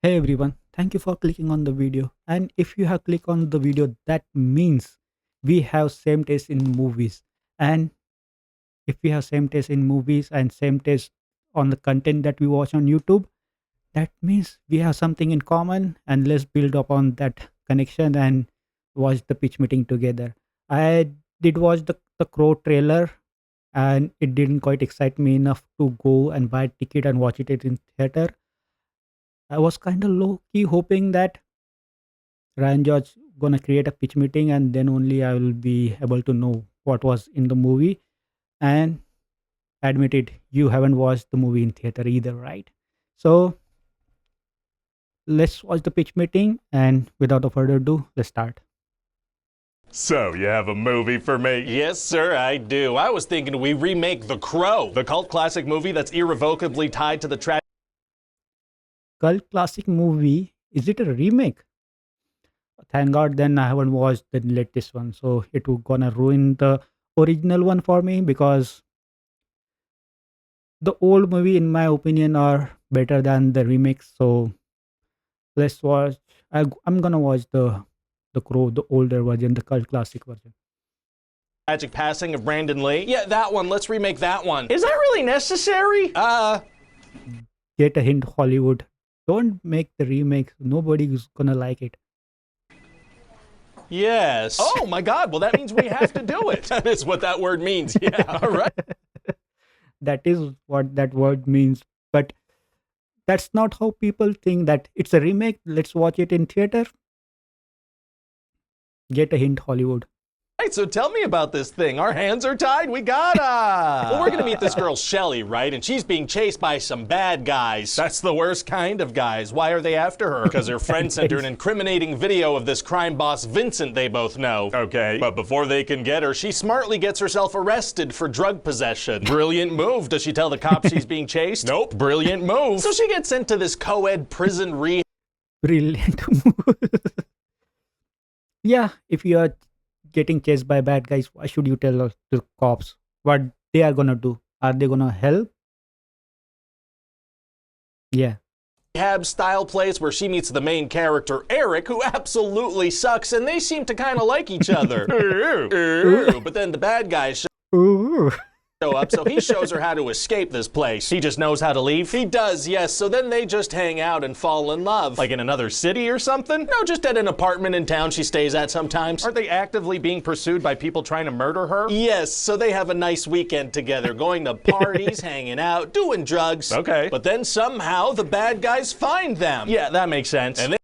Hey everyone, thank you for clicking on the video. And if you have clicked on the video, that means we have same taste in movies. And if we have same taste in movies and same taste on the content that we watch on YouTube, that means we have something in common. And let's build upon that connection and watch the pitch meeting together. I did watch the Crow trailer, and it didn't quite excite me enough to go and buy a ticket and watch it in theater. I was kind of low key hoping that Ryan George gonna create a pitch meeting, and then only I will be able to know what was in the movie. And admit it, you haven't watched the movie in theater either, right? So let's watch the pitch meeting, and without a further ado, let's start. So, you have a movie for me? Yes, sir, I do. I was thinking we remake The Crow, the cult classic movie that's irrevocably tied to the tragic Cult classic movie. Is it a remake? Thank God, then I haven't watched the latest one, so it will gonna ruin the original one for me because the old movie, in my opinion, are better than the remakes. So let's watch. I'm gonna watch the Crow, the older version, the cult classic version. passing of Brandon Lee. Yeah, that one. Let's remake that one. Is that really necessary? Get a hint, Hollywood. Don't make the remake. Nobody's gonna like it. Yes. Oh my God. Well, that means we have to do it. That is what that word means. Yeah. All right. That is what that word means. But that's not how people think that it's a remake. Let's watch it in theater. Get a hint, Hollywood. Right, so tell me about this thing. Our hands are tied. We gotta. Well, we're gonna meet this girl, Shelly, right? And she's being chased by some bad guys. That's the worst kind of guys. Why are they after her? Because her friend sent her an incriminating video of this crime boss, Vincent, they both know. Okay. But before they can get her, she smartly gets herself arrested for drug possession. Brilliant move. Does she tell the cops she's being chased? Nope. Brilliant move. So she gets sent to this co-ed prison rehab. Brilliant move. Yeah, if you are getting chased by bad guys, why should you tell the cops what they are gonna do? Are they gonna help? Yeah. Style place where she meets the main character, Eric, who absolutely sucks, and they seem to kind of like each other. But then the bad guys Ooh. show up, so he shows her how to escape this place. He just knows how to leave? He does, yes. So then they just hang out and fall in love. Like in another city or something? No, just at an apartment in town she stays at sometimes. Aren't they actively being pursued by people trying to murder her? Yes, so they have a nice weekend together, going to parties, hanging out, doing drugs. Okay. But then somehow the bad guys find them. Yeah, that makes sense. And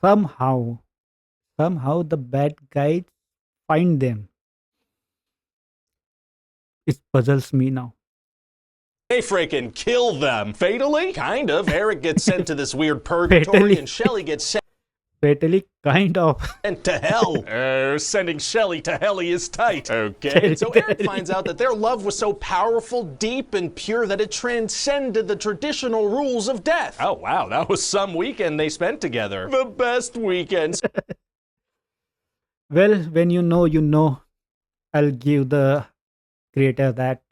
Somehow the bad guys find them. It puzzles me now. they freaking kill them. Fatally? Kind of. Eric gets sent to this weird purgatory, Fatally. and Shelly gets Fatally, kind of. sent to hell. Sending Shelly to helly is tight. Okay. So Eric finds out that their love was so powerful, deep, and pure that it transcended the traditional rules of death. Oh, wow. That was some weekend they spent together. The best weekend. Well, when you know. I'll give the creator that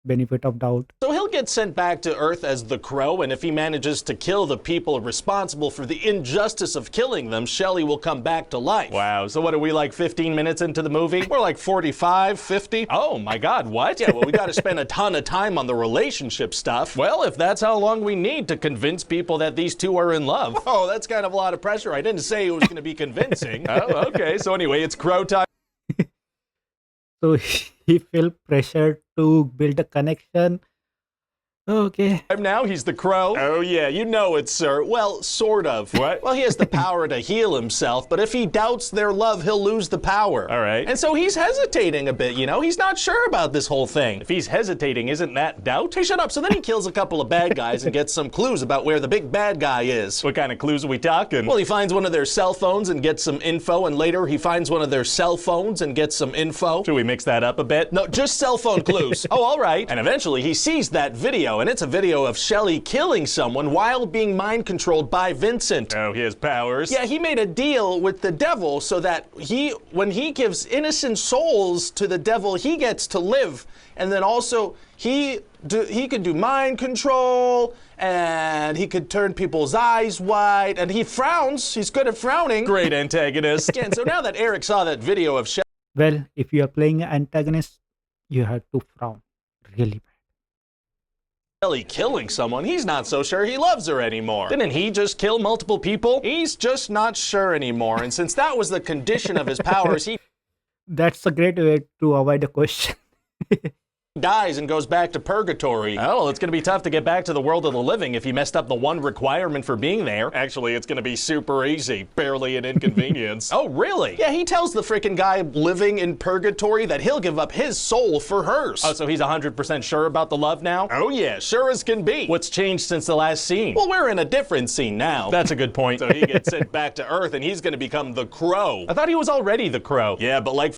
benefit of doubt. So he'll get sent back to Earth as the Crow, and if he manages to kill the people responsible for the injustice of killing them, Shelly will come back to life. Wow, so what are we, like 15 minutes into the movie? We're like 45, 50? Oh my God, what? Yeah, well, we gotta spend a ton of time on the relationship stuff. Well, if that's how long we need to convince people that these two are in love. Oh, that's kind of a lot of pressure. I didn't say it was gonna be convincing. Oh, okay, so anyway, it's Crow time. So he felt pressure to build a connection. Okay. Now he's the Crow. Oh yeah, you know it, sir. Well, sort of. What? Well, he has the power to heal himself, but if he doubts their love, he'll lose the power. All right. And so he's hesitating a bit, you know? He's not sure about this whole thing. If he's hesitating, isn't that doubt? Hey, shut up. So then he kills a couple of bad guys and gets some clues about where the big bad guy is. What kind of clues are we talking? Well, he finds one of their cell phones and gets some info, and later he finds one of their cell phones and gets some info. Should we mix that up a bit? No, just cell phone clues. Oh, all right. And eventually he sees that video, and it's a video of Shelly killing someone while being mind controlled by Vincent. Oh, he has powers. Yeah, he made a deal with the devil so that when he gives innocent souls to the devil, he gets to live. And then also he could do mind control and he could turn people's eyes wide, and he frowns. He's good at frowning. Great antagonist. And so now that Eric saw that video of Well, if you are playing an antagonist, you have to frown really bad. Shelly killing someone, he's not so sure he loves her anymore. Didn't he just kill multiple people? He's just not sure anymore, and since that was the condition of his powers, he That's a great way to avoid a question. dies and goes back to purgatory. Oh, it's gonna be tough to get back to the world of the living if you messed up the one requirement for being there. Actually, it's gonna be super easy. Barely an inconvenience. Oh, really? Yeah, he tells the freaking guy living in purgatory that he'll give up his soul for hers. Oh, so he's 100% sure about the love now? Oh yeah, sure as can be. What's changed since the last scene? Well, we're in a different scene now. That's a good point. So he gets sent back to Earth and he's gonna become the Crow. I thought he was already the Crow. Yeah, but like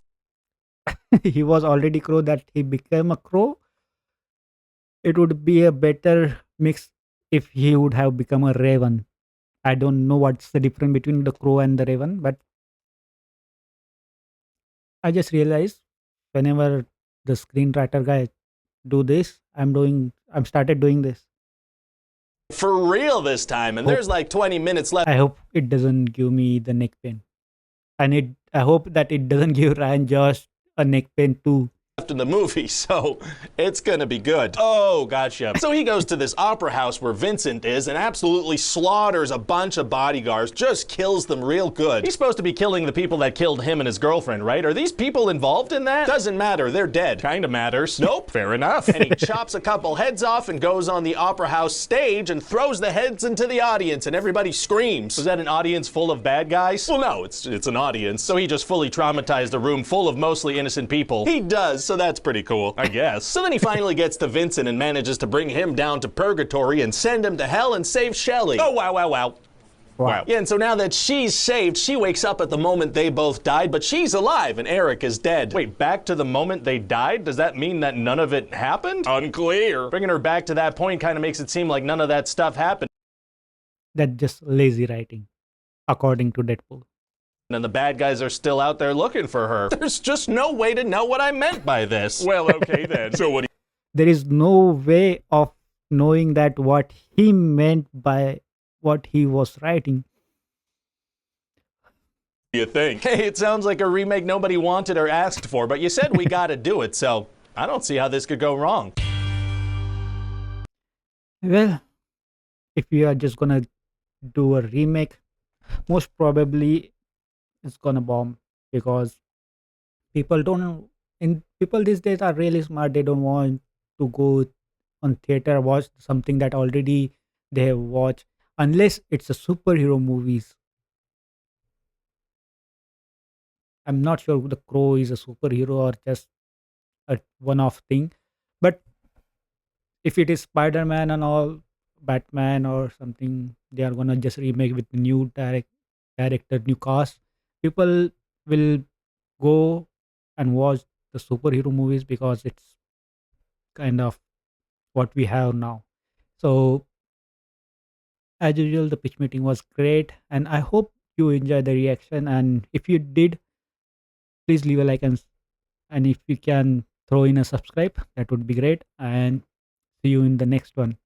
He was already crow that he became a crow. It would be a better mix if he would have become a raven. I don't know what's the difference between the crow and the raven, but I just realized whenever the screenwriter guy do this, I'm started doing this. for real this time, and there's like 20 minutes left I hope it doesn't give me the neck pain. And I hope that it doesn't give Ryan Josh a neck pain too. in the movie, so it's gonna be good. Oh, gotcha. So he goes to this opera house where Vincent is and absolutely slaughters a bunch of bodyguards, just kills them real good. He's supposed to be killing the people that killed him and his girlfriend, right? Are these people involved in that? Doesn't matter, they're dead. Kinda matters. Nope, fair enough. And he chops a couple heads off and goes on the opera house stage and throws the heads into the audience and everybody screams. Was that an audience full of bad guys? Well, no, it's an audience. So he just fully traumatized a room full of mostly innocent people. He does, so that's pretty cool, I guess. So then he finally gets to Vincent and manages to bring him down to purgatory and send him to hell and save Shelly. Oh, wow, wow, wow. Wow. Yeah, and so now that she's saved, she wakes up at the moment they both died, but she's alive and Eric is dead. Wait, back to the moment they died? Does that mean that none of it happened? Unclear. Bringing her back to that point kind of makes it seem like none of that stuff happened. That's just lazy writing, according to Deadpool. And the bad guys are still out there looking for her. There's just no way to know what I meant by this. Well, okay then. So what There is no way of knowing that what he meant by what he was writing. do you think? Hey, it sounds like a remake nobody wanted or asked for, but you said we gotta do it, so I don't see how this could go wrong. Well, if you are just gonna do a remake, most probably it's gonna bomb because people these days are really smart. They don't want to go on theater watch something that already they have watched unless it's a superhero movies. I'm not sure the Crow is a superhero or just a one-off thing, but if it is Spider-Man and all, Batman or something, they are gonna just remake with new director, new cast. People will go and watch the superhero movies because it's kind of what we have now. So as usual, the pitch meeting was great, and I hope you enjoyed the reaction. And if you did, please leave a like and if you can throw in a subscribe, that would be great. And see you in the next one.